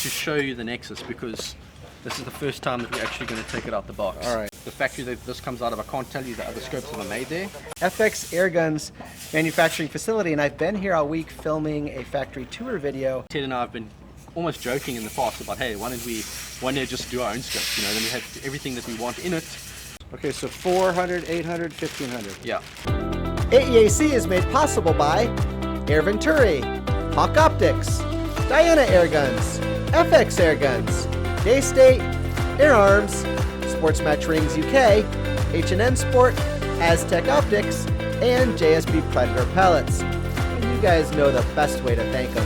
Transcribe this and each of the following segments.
to show you the Nexus because this is the first time that we're actually going to take it out the box. All right. The factory that this comes out of, I can't tell you the other scopes that are made there. FX Airguns manufacturing facility, and I've been here all week filming a factory tour video. Ted and I have been almost joking in the past about, hey, why don't we one day just do our own scopes, you know, then we have everything that we want in it. Okay, so 400, 800, 1500. Yeah. AEAC is made possible by Air Venturi, Hawk Optics, Diana Airguns, FX Airguns, Daystate, Air Arms, Sports Match Rings UK, H&N Sport, Aztec Optics, and JSB Predator Pellets. And you guys know the best way to thank them.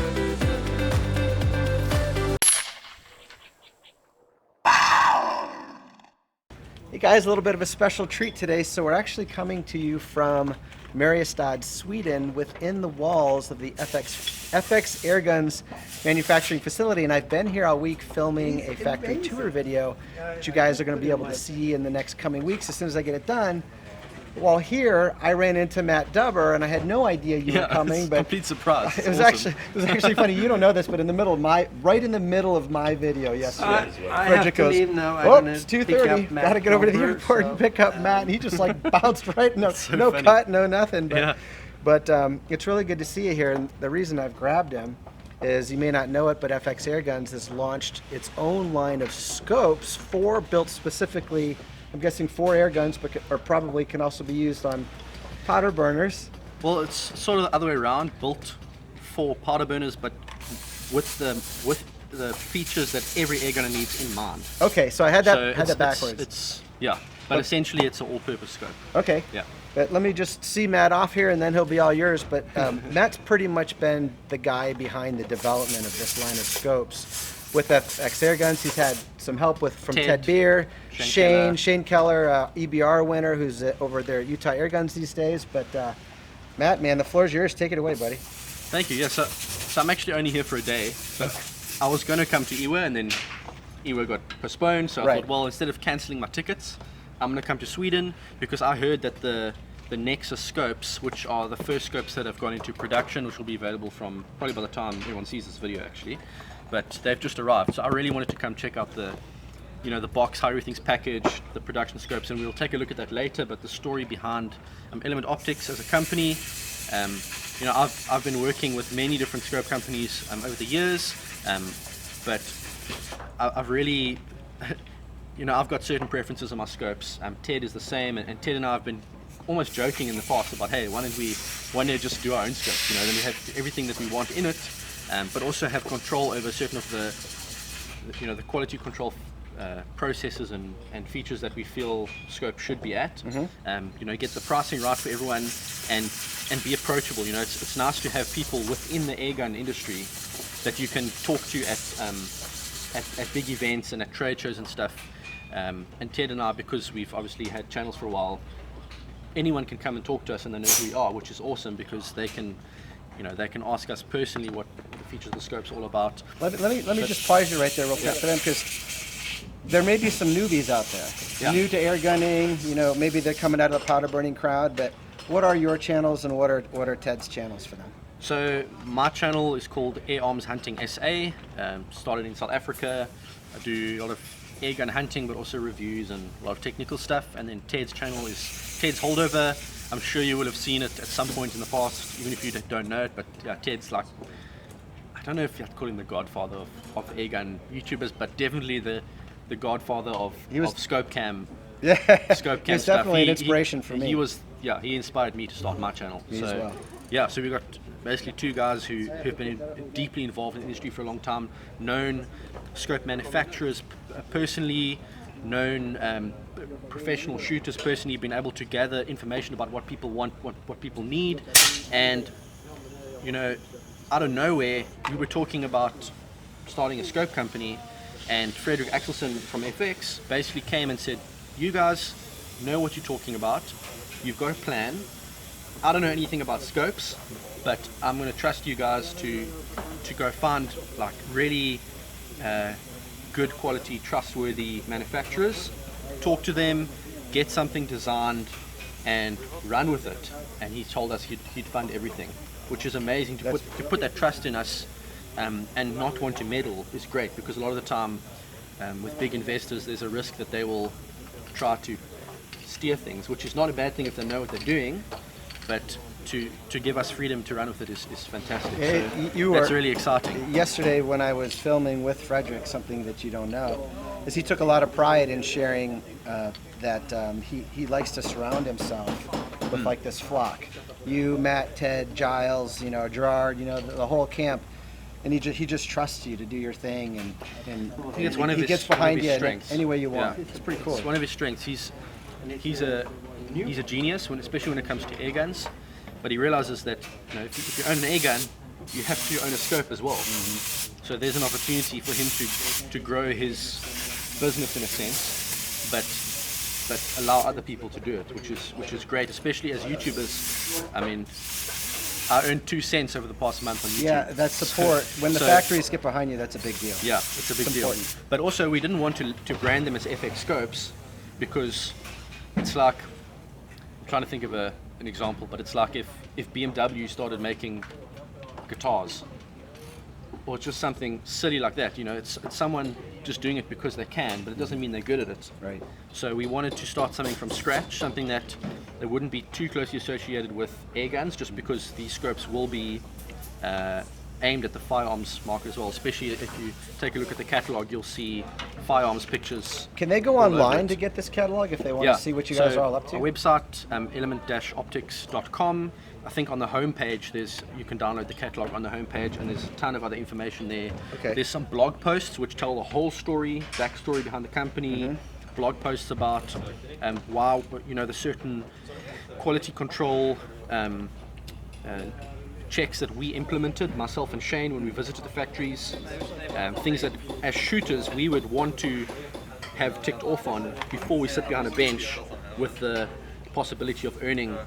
Hey guys, a little bit of a special treat today. So we're actually coming to you from Mariestad, Sweden, within the walls of the FX Airguns manufacturing facility, and I've been here all week filming a factory tour video that you guys are going to be able to see in the next coming weeks as soon as I get it done. While here, I ran into Matt Dubber, and I had no idea you were coming. But complete surprise. It was actually funny. You don't know this, but in the middle of right in the middle of my video yesterday, I have to leave now. It's 2:30. Got to get over to the airport and pick up Matt, and he just like bounced right. No funny. cut, no nothing. But, Yeah. but it's really good to see you here. And the reason I've grabbed him is, you may not know it, but FX Airguns has launched its own line of scopes, built specifically, I'm guessing, for air guns, but or probably can also be used on powder burners. Well, it's sort of the other way around, built for powder burners, but with the features that every air gunner needs in mind. Okay, so I had that So backwards. But essentially it's an all-purpose scope. Okay. Yeah. But let me just see Matt off here, and then he'll be all yours. But Matt's pretty much been the guy behind the development of this line of scopes. With FX Airguns, he's had some help from Ted Bier, Shane Kellar, EBR winner, who's over there at Utah Airguns these days. But Matt, man, the floor's yours. Take it away, buddy. Thank you. Yeah, so I'm actually only here for a day. So I was going to come to IWA, and then IWA got postponed. So I thought, well, instead of cancelling my tickets, I'm going to come to Sweden because I heard that the Nexus scopes, which are the first scopes that have gone into production, which will be available from probably by the time everyone sees this video actually, but they've just arrived. So I really wanted to come check out the box, how everything's packaged, the production scopes, and we'll take a look at that later. But the story behind Element Optics as a company, I've been working with many different scope companies over the years, but I've really I've got certain preferences on my scopes. Ted is the same, and Ted and I have been almost joking in the past about, hey, why don't we one day just do our own scopes, then we have everything that we want in it, but also have control over certain of the quality control processes and features that we feel scope should be at. Get the pricing right for everyone and be approachable. It's nice to have people within the airgun industry that you can talk to at big events and at trade shows and stuff. And Ted and I, because we've obviously had channels for a while, anyone can come and talk to us and they know who we are, which is awesome because they can ask us personally what the features of the scope's all about. Let me just pause you right there real quick for them, because there may be some newbies out there, new to air gunning. Maybe they're coming out of the powder burning crowd. But what are your channels and what are Ted's channels for them? So my channel is called Air Arms Hunting SA. Started in South Africa. I do a lot of air gun hunting, but also reviews and a lot of technical stuff. And then Ted's channel is Ted's Holdover. I'm sure you will have seen it at some point in the past, even if you don't know it. But yeah, Ted's like, I don't know if you have to call him the godfather of air gun YouTubers, but definitely the godfather of scope cam. Yeah, scope cam he's stuff. Definitely an inspiration for me. He inspired me to start my channel. Me as well. Yeah, so we've got basically two guys who have been deeply involved in the industry for a long time, known scope manufacturers personally, known professional shooters personally, been able to gather information about what people want, what people need. And out of nowhere, we were talking about starting a scope company, and Frederick Axelson from FX basically came and said, you guys know what you're talking about, you've got a plan. I don't know anything about scopes, but I'm going to trust you guys to go find like really good quality, trustworthy manufacturers, talk to them, get something designed, and run with it. And he told us he'd fund everything, which is amazing to put that trust in us. and not want to meddle is great, because a lot of the time with big investors there's a risk that they will try to steer things, which is not a bad thing if they know what they're doing, but to give us freedom to run with it is fantastic. So that's really exciting. Yesterday when I was filming with Frederick, something that you don't know is he took a lot of pride in sharing that he likes to surround himself with like this flock. You, Matt, Ted, Giles, Gerard, the whole camp, and he just trusts you to do your thing, and I think it's one of he his, gets behind you strengths. any way you want. Yeah. It's pretty cool. It's one of his strengths. He's a genius, especially when it comes to air guns. But he realizes that if you own an air gun, you have to own a scope as well. So there's an opportunity for him to grow his business in a sense, but allow other people to do it, which is great, especially as YouTubers. I mean, I earned 2 cents over the past month on YouTube. Yeah, that support. When the factories get behind you, that's a big deal. Yeah, it's a big deal. Important. But also, we didn't want to brand them as FX scopes, because it's like, I'm trying to think of an example, but it's like if BMW started making guitars, or just something silly like that. It's someone just doing it because they can, but it doesn't mean they're good at it. Right. So we wanted to start something from scratch, something that wouldn't be too closely associated with air guns, just because these scopes will be aimed at the firearms market as well. Especially if you take a look at the catalog, you'll see firearms pictures. Can they go online to get this catalog if they want to see what you guys are all up to? Our website, element-optics.com. I think on the homepage you can download the catalog on the homepage, and there's a ton of other information there. Okay. There's some blog posts which tell the whole story, backstory behind the company. Blog posts about why the certain quality control checks that we implemented, myself and Shane, when we visited the factories. Things that as shooters we would want to have ticked off on before we sit behind a bench with the possibility of winning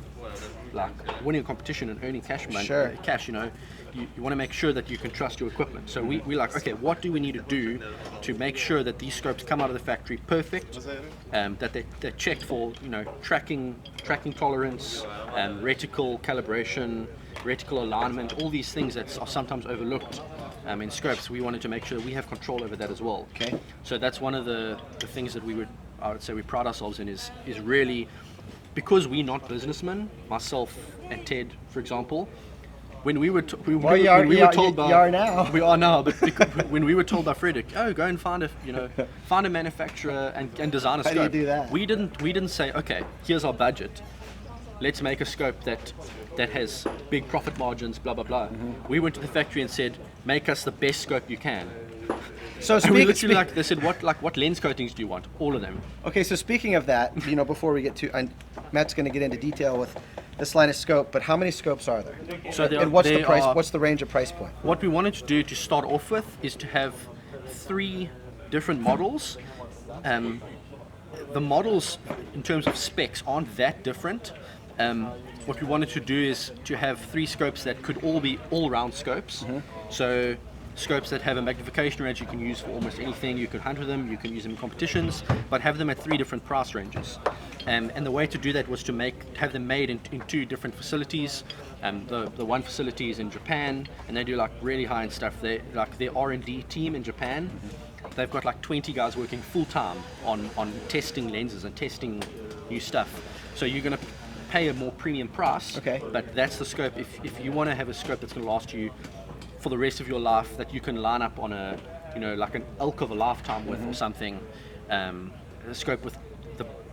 a competition and earning cash money. Sure. You want to make sure that you can trust your equipment. So we're like, okay, what do we need to do to make sure that these scopes come out of the factory perfect, that they're checked for tracking tolerance, reticle calibration, reticle alignment, all these things that are sometimes overlooked in scopes. We wanted to make sure we have control over that as well. Okay. So that's one of the things that I would say we pride ourselves in is really, because we're not businessmen, myself and Ted, for example. When we were told by you are now. We are now, but when we were told by Frederick, go and find a manufacturer and design a scope. How do you do that? We didn't say, okay, here's our budget. Let's make a scope that has big profit margins, blah blah blah. We went to the factory and said, make us the best scope you can. So they said, what lens coatings do you want? All of them. Okay, so speaking of that, before we get to, Matt's going to get into detail with this line of scope, but how many scopes are there? So and what's the price? What's the range of price point? What we wanted to do to start off with is to have 3 different models. The models, in terms of specs, aren't that different. What we wanted to do is to have 3 scopes that could all be all-round scopes. So scopes that have a magnification range you can use for almost anything. You can hunt with them, you can use them in competitions, but have them at 3 different price ranges. And the way to do that was to have them made in 2 different facilities. The one facility is in Japan, and they do really high-end stuff. Their R&D team in Japan, they've got 20 guys working full-time on testing lenses and testing new stuff. So you're going to pay a more premium price, but that's the scope. If you want to have a scope that's going to last you for the rest of your life, that you can line up on an elk of a lifetime with or something, a scope with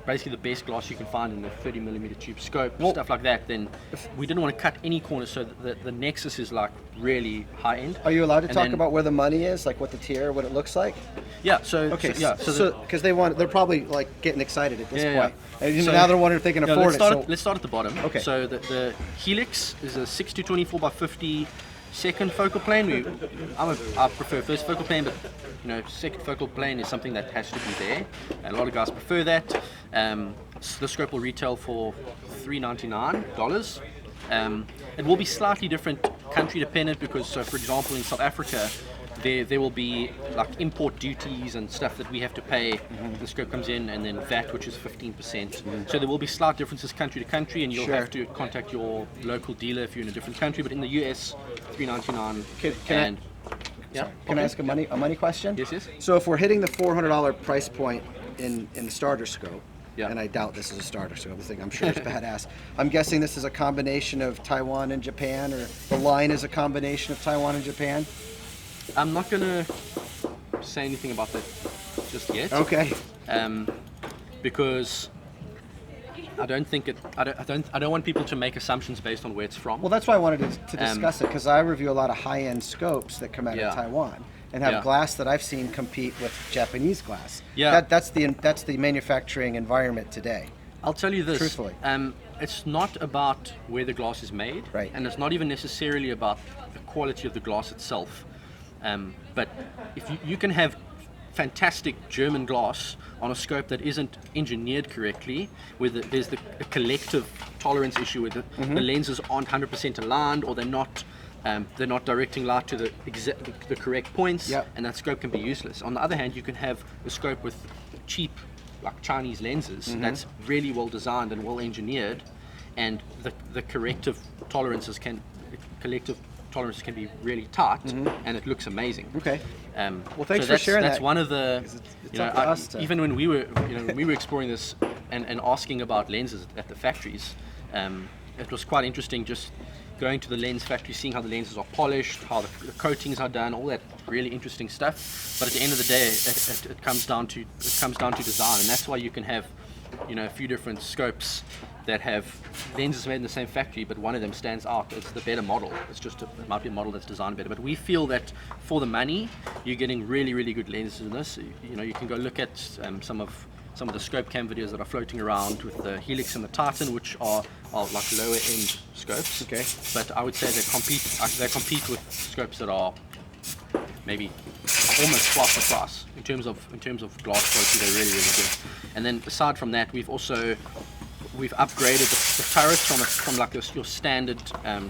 basically the best glass you can find in a 30mm tube scope, stuff like that, then we didn't want to cut any corners, so the Nexus is really high end. Are you allowed to talk about where the money is, what the tier, what it looks like? Yeah, so because they're probably getting excited at this point. And now they're wondering if they can afford it. Let's start at the bottom. Okay. So the Helix is a 6-24x50 second focal plane. I prefer first focal plane, but second focal plane is something that has to be there, and a lot of guys prefer that. The scope will retail for $399. It will be slightly different country dependent, because for example in South Africa there will be import duties and stuff that we have to pay. The scope comes in, and then VAT, which is 15%. So there will be slight differences country to country, and you'll have to contact your local dealer if you're in a different country. But in the US, $399. Yeah. Sorry. Can I ask a money question? Yes, yes. So if we're hitting the $400 price point in the starter scope, Yeah. and I doubt this is a starter scope, I'm sure it's badass. I'm guessing this is a combination of Taiwan and Japan, or the line is a combination of Taiwan and Japan? I'm not gonna say anything about that just yet. Okay. Because I don't think it. I don't want people to make assumptions based on where it's from. Well, that's why I wanted to discuss it, because I review a lot of high-end scopes that come out Yeah. of Taiwan and have Yeah. glass that I've seen compete with Japanese glass. Yeah. That's the manufacturing environment today. I'll tell you this. Truthfully. It's not about where the glass is made, Right. and it's not even necessarily about the quality of the glass itself. But if you can have fantastic German glass on a scope that isn't engineered correctly, where there's a collective tolerance issue where the lenses aren't 100% aligned, or they're not directing light to the correct points, Yep. and that scope can be useless. On the other hand, you can have a scope with cheap, like Chinese lenses, that's really well designed and well engineered, and the collective tolerances can be really tight, and it looks amazing. Okay. Well, thanks for sharing that's that. one of the. It's up to us to- Even when we were exploring this and asking about lenses at the factories, it was quite interesting just going to the lens factory, seeing how the lenses are polished, how the coatings are done, all that really interesting stuff. But at the end of the day, it comes down to design, and that's why you can have, a few different scopes that have lenses made in the same factory, but one of them stands out. It's the better model. It might be a model that's designed better. But we feel that for the money, you're getting really, really good lenses in this. You can go look at some of the scope cam videos that are floating around with the Helix and the Titan, which are like lower end scopes. Okay. But I would say they compete with scopes that are maybe almost twice the price in terms of glass quality. They're really, really good. And then aside from that, we've upgraded the turrets from like your standard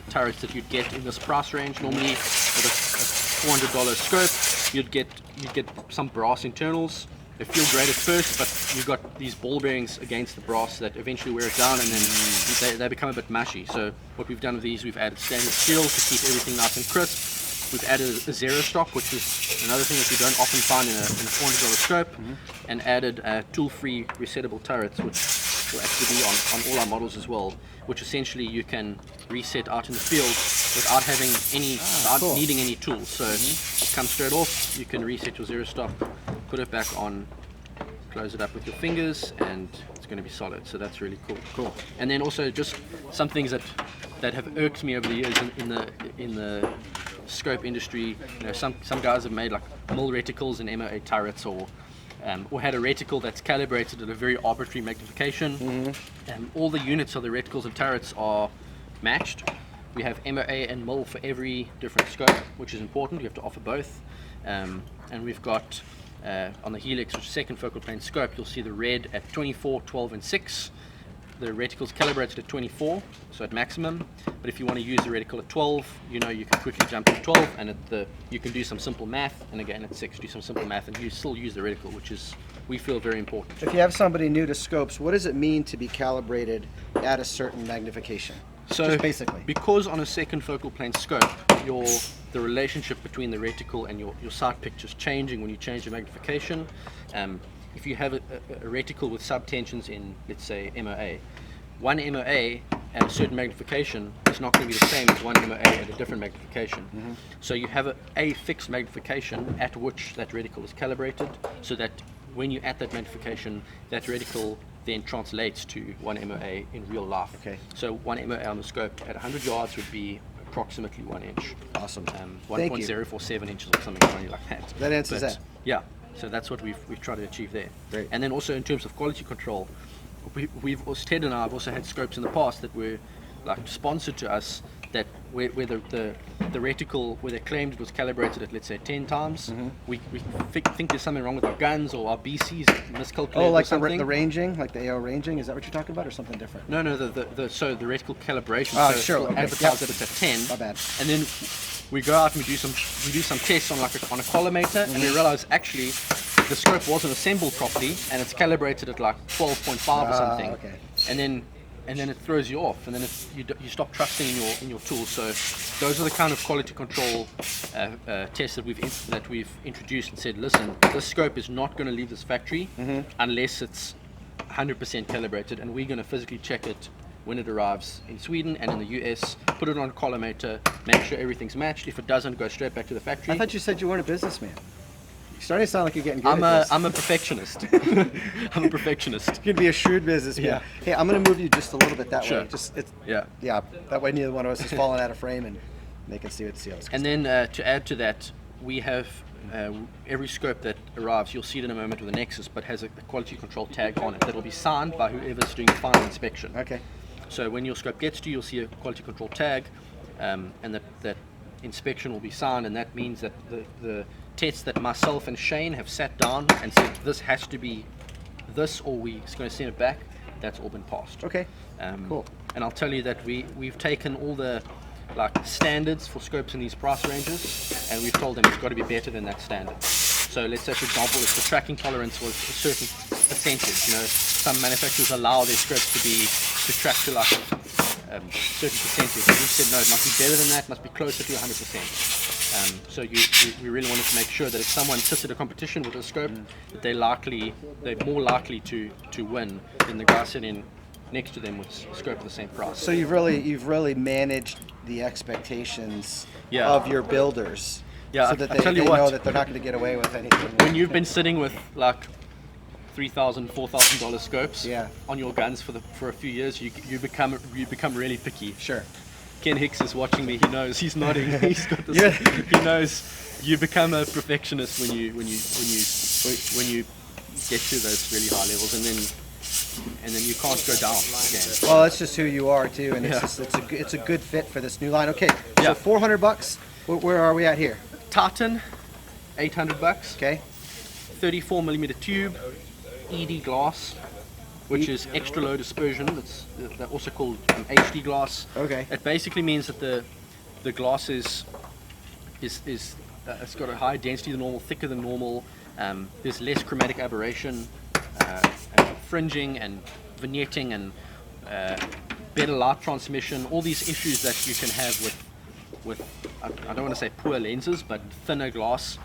turrets that you'd get in this price range. Normally with a $400 scope, you'd get some brass internals. They feel great at first, but you've got these ball bearings against the brass that eventually wear it down, and then they become a bit mushy. So what we've done with these, we've added stainless steel to keep everything nice and crisp. We've added a zero stop, which is another thing that you don't often find in a $400 scope, and added tool-free resettable turrets, which will actually be on all our models as well, which essentially you can reset out in the field without needing any tools. So it comes straight off, you can reset your zero stop, put it back on, close it up with your fingers, and it's going to be solid. So that's really cool. And then also just some things that have irked me over the years in the scope industry. Some guys have made like mill reticles and MOA turrets, or had a reticle that's calibrated at a very arbitrary magnification. All the units of the reticles and turrets are matched. We have MOA and mill for every different scope, which is important. We have to offer both. And we've got on the Helix, which is second focal plane scope, you'll see the red at 24, 12, and 6. The reticle's calibrated at 24, so at maximum. But if you want to use the reticle at 12, you can quickly jump to 12, and you can do some simple math, and again at 6, do some simple math, and you still use the reticle, which is, we feel, very important. If you have somebody new to scopes, what does it mean to be calibrated at a certain magnification? So just basically, because on a second focal plane scope, the relationship between the reticle and your sight picture is changing when you change the magnification. If you have a reticle with subtensions in, let's say, MOA, one MOA at a certain magnification is not going to be the same as one MOA at a different magnification. So you have a fixed magnification at which that reticle is calibrated, so that when you're at that magnification, that reticle then translates to one MOA in real life. Okay. So one MOA on the scope at 100 yards would be approximately 1 inch. Awesome. Thank you. 1.047 inches or something funny like that. That answers that. Yeah. So that's what we've tried to achieve there. Great. And then also in terms of quality control, Ted and I have also had scopes in the past that were like sponsored to us, that where the reticle, where they claimed it was calibrated at, let's say, 10 times, we think there's something wrong with our guns, or our BCs miscalculated. Oh, like or something. the ranging, like the AO ranging. Is that what you're talking about, or something different? No, the reticle calibration. Oh, so sure. Okay. Advertise that it's at 10. My bad. And then we go out and we do some tests on on a collimator, and we realize actually the scope wasn't assembled properly, and it's calibrated at like 12.5 or something. Okay. And then and then it throws you off, and then you stop trusting in your tools. So those are the kind of quality control tests that we've introduced and said, listen, this scope is not going to leave this factory unless it's 100% calibrated, and we're going to physically check it when it arrives in Sweden and in the US, put it on a collimator, make sure everything's matched. If it doesn't, go straight back to the factory. I thought you said you weren't a businessman. You're starting to sound like you're getting good at this. I'm a perfectionist. I'm a perfectionist. You can be a shrewd businessman. Yeah. Hey, I'm going to move you just a little bit that Sure. way. Yeah. That way neither one of us is falling out of frame, and they can see how it's. And then to add to that, we have every scope that arrives, you'll see it in a moment with a Nexus, but has a quality control tag on it that will be signed by whoever's doing the final inspection. Okay. So when your scope gets to you, you'll see a quality control tag, and that inspection will be signed, and that means that the tests that myself and Shane have sat down and said this has to be this, or we're going to send it back, that's all been passed. Okay. Cool. And I'll tell you that we've taken all the standards for scopes in these price ranges, and we've told them it's got to be better than that standard. So let's say, for example, if the tracking tolerance was a certain percentage, some manufacturers allow their scopes to track to certain percentage. We said no, it must be better than that, must be closer to 100%. So we really wanted to make sure that if someone sits at a competition with a scope, that they're more likely to win than the guy sitting next to them with a scope of the same price. So you've really managed the expectations of your builders. Yeah, so that I they tell you know what, that they're not going to get away with anything. When you've been sitting with $3,000, $4,000 scopes on your guns for a few years, you become really picky. Sure. Ken Hicks is watching me. He knows. He's nodding. He's got this. He knows. You become a perfectionist when you get to those really high levels, and then you can't go down again. Well, that's just who you are too, and it's a good fit for this new line. Okay, so $400. Where are we at here? Titan, $800. Okay. 34mm tube, ED glass, which is extra low dispersion. They're also called HD glass. Okay. It basically means that the glass is it's got a higher density than normal, thicker than normal. There's less chromatic aberration, fringing and vignetting, and better light transmission. All these issues that you can have with I don't want to say poor lenses, but thinner glass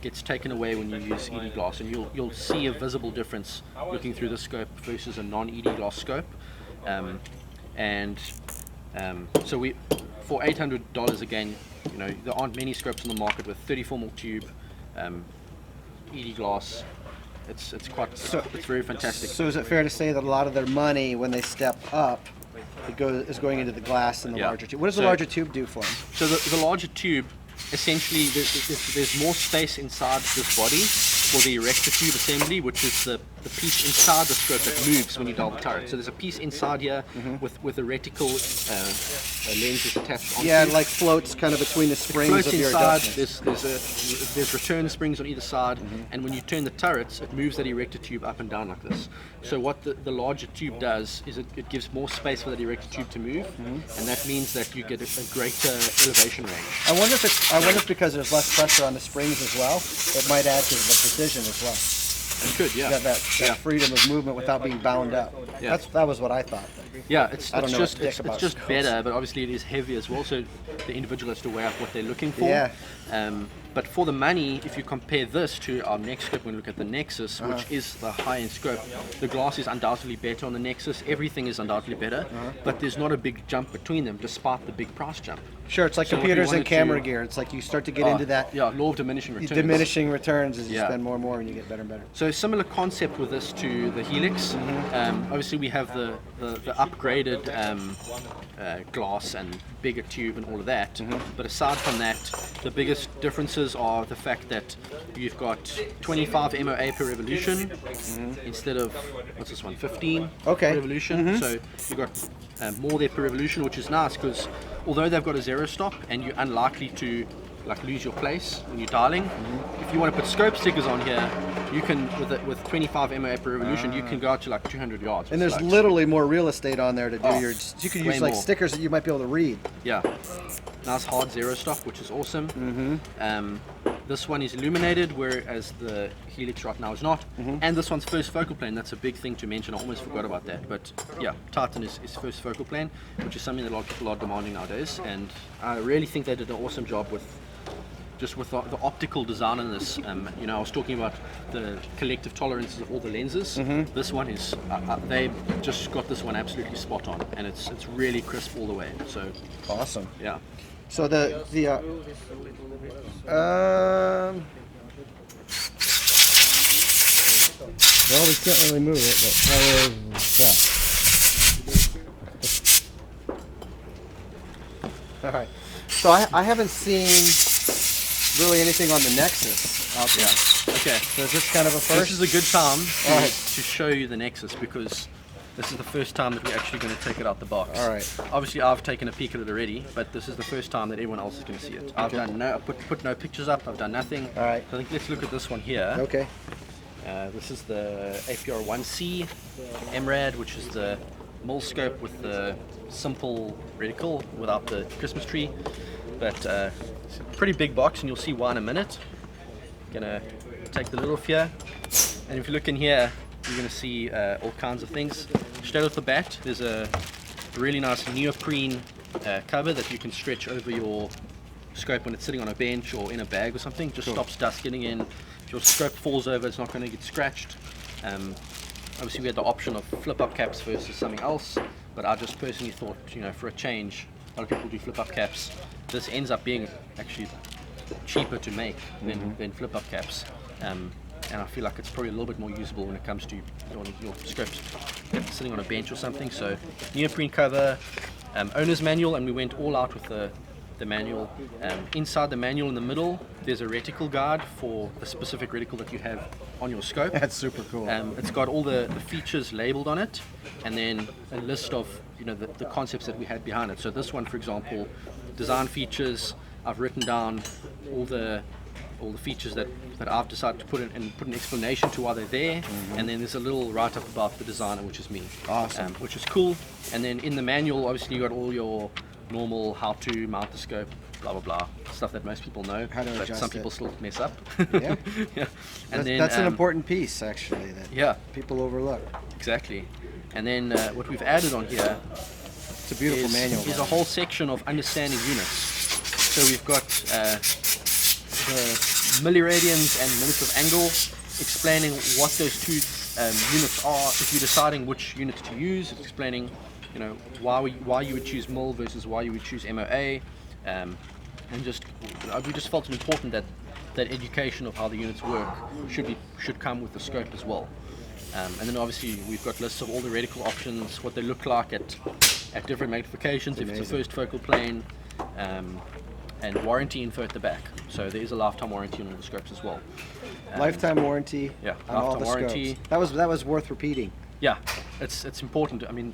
gets taken away when you use ED glass, and you'll see a visible difference looking through the scope versus a non-ED glass scope. So we, for $800 again, there aren't many scopes on the market with 34mm tube, ED glass. It's very fantastic. So is it fair to say that a lot of their money, when they step up, is going into the glass and the larger tube? What does the larger tube do for them? So the larger tube, essentially, there's more space inside this body for the erector tube assembly, which is the piece inside the scope that moves when you dial the turret. So there's a piece inside here with a reticle lenses attached onto it. Like floats kind of between the springs of your adjustments. There's return springs on either side, and when you turn the turrets, it moves that erector tube up and down like this. So what the larger tube does is it gives more space for that erector tube to move, and that means that you get a greater elevation range. I wonder if because there's less pressure on the springs as well, it might add to the precision as well. It could, yeah. You have that freedom of movement without being bound up. Yeah. That was what I thought. Yeah, it's just better, but obviously it is heavy as well, so the individual has to weigh up what they're looking for. Yeah. But for the money, if you compare this to our next scope, when we look at the Nexus, which is the high-end scope, the glass is undoubtedly better on the Nexus. Everything is undoubtedly better, but there's not a big jump between them, despite the big price jump. Sure, it's like computers and camera gear. It's like you start to get into that. Yeah, law of diminishing returns. Diminishing returns as you spend more and more, and you get better and better. So similar concept with this to the Helix. Obviously, we have the upgraded glass and bigger tube and all of that. But aside from that, the biggest differences are the fact that you've got 25 MOA per revolution instead of, what's this one, 15 per revolution. So you've got more there per revolution, which is nice because although they've got a zero stop and you're unlikely to lose your place when you're dialing, if you want to put scope stickers on here, you can, with 25 MOA per revolution, you can go out to 200 yards. And there's literally more real estate on there to do you can use stickers that you might be able to read. Yeah. Nice hard zero stop, which is awesome. This one is illuminated, whereas the Helix right now is not. And this one's first focal plane. That's a big thing to mention. I almost forgot about that. But yeah, Titan is first focal plane, which is something that a lot of people are demanding nowadays. And I really think they did an awesome job with the optical design in this. You know, I was talking about the collective tolerances of all the lenses. This one is, they just got this one absolutely spot on, and it's really crisp all the way. So awesome. Yeah. So well, we can't really move it, but all right. So I haven't seen really anything on the Nexus out there. Okay. So is this kind of a first? This is a good time to show you the Nexus, because this is the first time that we're actually going to take it out the box. All right. Obviously, I've taken a peek at it already, but this is the first time that everyone else is going to see it. I've done I put no pictures up. I've done nothing. All right. So I think let's look at this one here. Okay. This is the APR-1C MRAD, which is the mul scope with the simple reticle without the Christmas tree. But it's a pretty big box, and you'll see why in a minute. Gonna take the lid off here, and if you look in here, you're going to see all kinds of things. Straight off the bat, there's a really nice neoprene cover that you can stretch over your scope when it's sitting on a bench or in a bag or something. Just stops dust getting in. If your scope falls over, it's not going to get scratched. Obviously, we had the option of flip-up caps versus something else, but I just personally thought, you know, for a change, a lot of people do flip-up caps. This ends up being actually cheaper to make than flip-up caps. And I feel like it's probably a little bit more usable when it comes to your scopes sitting on a bench or something. So neoprene cover, owner's manual, and we went all out with the manual. Inside the manual in the middle, there's a reticle guide for the specific reticle that you have on your scope. That's super cool. It's got all the features labeled on it, and then a list of, you know, the concepts that we had behind it. So this one, for example, design features, I've written down all the features that I've decided to put in and put an explanation to why they're there, and then there's a little write-up about the designer, which is me. Awesome. Which is cool. And then in the manual, obviously, you got all your normal how to mount the scope, blah blah blah, stuff that most people know, but some people still mess up. Yeah. Yeah. And that's an important piece, actually, that people overlook. Exactly. And then what we've added on here, it's a beautiful manual. Is a whole section of understanding units. So we've got the milliradians and minutes of angle, explaining what those two units are. If you're deciding which units to use, it's explaining, you know, why you would choose mil versus why you would choose MOA, and just we just felt it important that education of how the units work should come with the scope as well. And then obviously we've got lists of all the reticle options, what they look like at different magnifications, if it's a first focal plane, and warranty info at the back. So there is a lifetime warranty on the scopes as well. Lifetime warranty. Yeah, on all the warranty. Scopes. That was worth repeating. Yeah, it's important. I mean,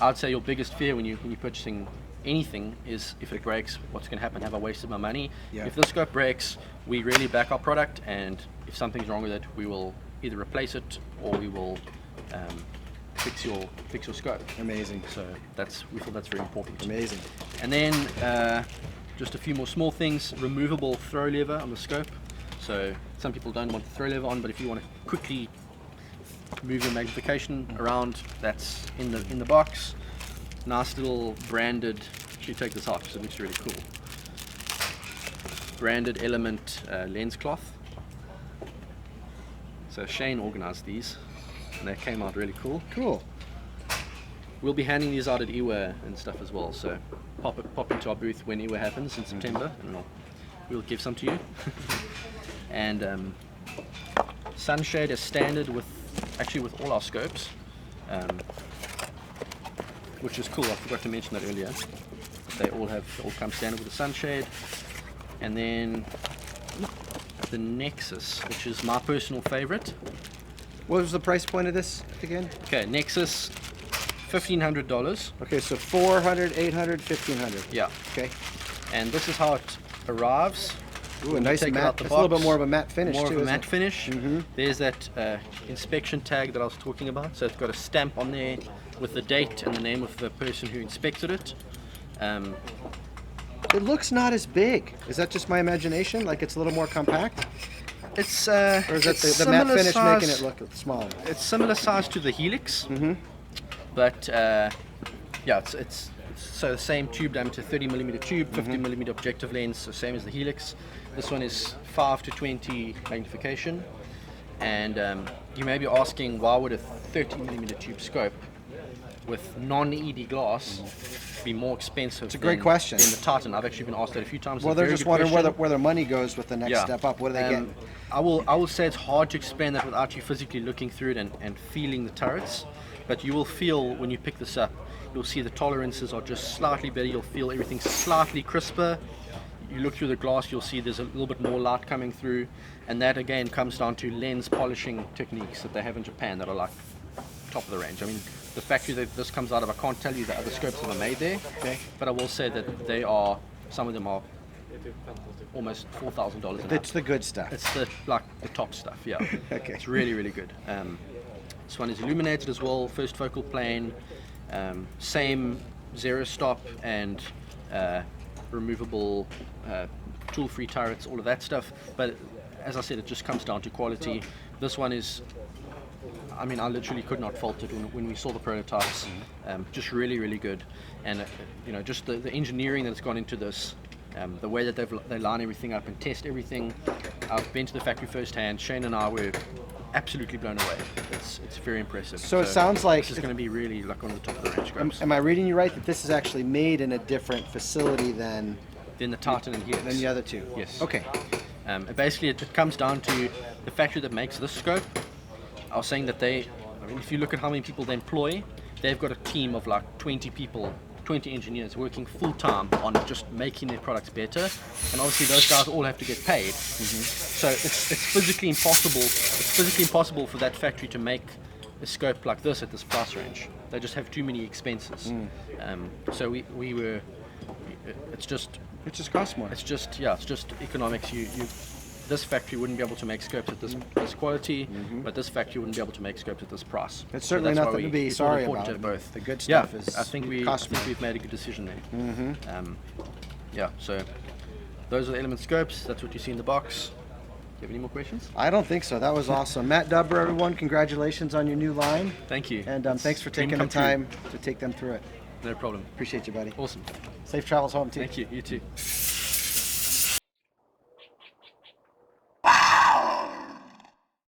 I'd say your biggest fear when you're purchasing anything is if it breaks, what's going to happen? Have I wasted my money? Yeah. If the scope breaks, we really back our product, and if something's wrong with it, we will either replace it or we will fix your scope. Amazing. So we feel that's very important. Amazing. And then just a few more small things. Removable throw lever on the scope. So some people don't want the throw lever on, but if you want to quickly move your magnification around, that's in the box. Nice little branded. Actually, take this off because it looks really cool. Branded Element lens cloth. So Shane organized these, and they came out really cool. Cool. We'll be handing these out at EWA and stuff as well. So pop into our booth when EWA happens in September, and we'll give some to you. And sunshade is standard with all our scopes, which is cool. I forgot to mention that earlier. They all come standard with a sunshade. And then the Nexus, which is my personal favorite. What was the price point of this again? Okay, Nexus, $1,500. Okay, so 400, 800, 1,500. Yeah. Okay. And this is how it arrives. Ooh, a nice matte. It's a little bit more of a matte finish. More too, of a matte finish. Mm-hmm. There's that inspection tag that I was talking about. So it's got a stamp on there with the date and the name of the person who inspected it. It looks not as big. Is that just my imagination? Like it's a little more compact? It's Or is that the matte finish making it look smaller? It's similar size to the Helix, but yeah, it's so the same tube diameter, 30mm tube, 50mm objective lens, so same as the Helix. This one is 5 to 20 magnification, and you may be asking, why would a 30mm tube scope with non-ED glass be more expensive? It's a great question. Than the Titan. I've actually been asked that a few times. Well, they're just wondering where their money goes with the next step up. What do they get? I will say it's hard to explain that without you physically looking through it and feeling the turrets, but you will feel when you pick this up, you'll see the tolerances are just slightly better. You'll feel everything slightly crisper. You look through the glass, you'll see there's a little bit more light coming through, and that again comes down to lens polishing techniques that they have in Japan that are like top of the range. I mean, the factory that this comes out of, I can't tell you the other scopes that are made there, but I will say that they are, some of them are almost $4,000 an It's the good stuff. It's the top stuff, yeah. Okay. It's really, really good. This one is illuminated as well, first focal plane, same zero stop and removable tool-free turrets, all of that stuff. But as I said, it just comes down to quality. This one is, I mean, I literally could not fault it when we saw the prototypes. Just really, really good. And you know, just the engineering that's gone into this, the way that they line everything up and test everything. I've been to the factory firsthand. Shane and I were absolutely blown away. It's very impressive. So it sounds like this is going to be really like on the top of the range scopes. Am I reading you right that this is actually made in a different facility than the Titan and Helix? Than the other two? Yes. Okay. Basically, it comes down to the factory that makes this scope. I was saying that I mean, if you look at how many people they employ, they've got a team of like 20 people, 20 engineers working full time on just making their products better, and obviously those guys all have to get paid. So it's physically impossible. It's physically impossible for that factory to make a scope like this at this price range. They just have too many expenses. So we were. It just costs more. It's just economics. This factory wouldn't be able to make scopes at this quality, but this factory wouldn't be able to make scopes at this price. It's certainly nothing to be sorry about. To both. The good stuff is. I think we've made a good decision there. So those are the element scopes. That's what you see in the box. Do you have any more questions? I don't think so. That was awesome. Matt Dubber, everyone, congratulations on your new line. Thank you. And thanks for taking the time to take them through it. No problem. Appreciate you, buddy. Awesome. Safe travels home, too. Thank you. You too.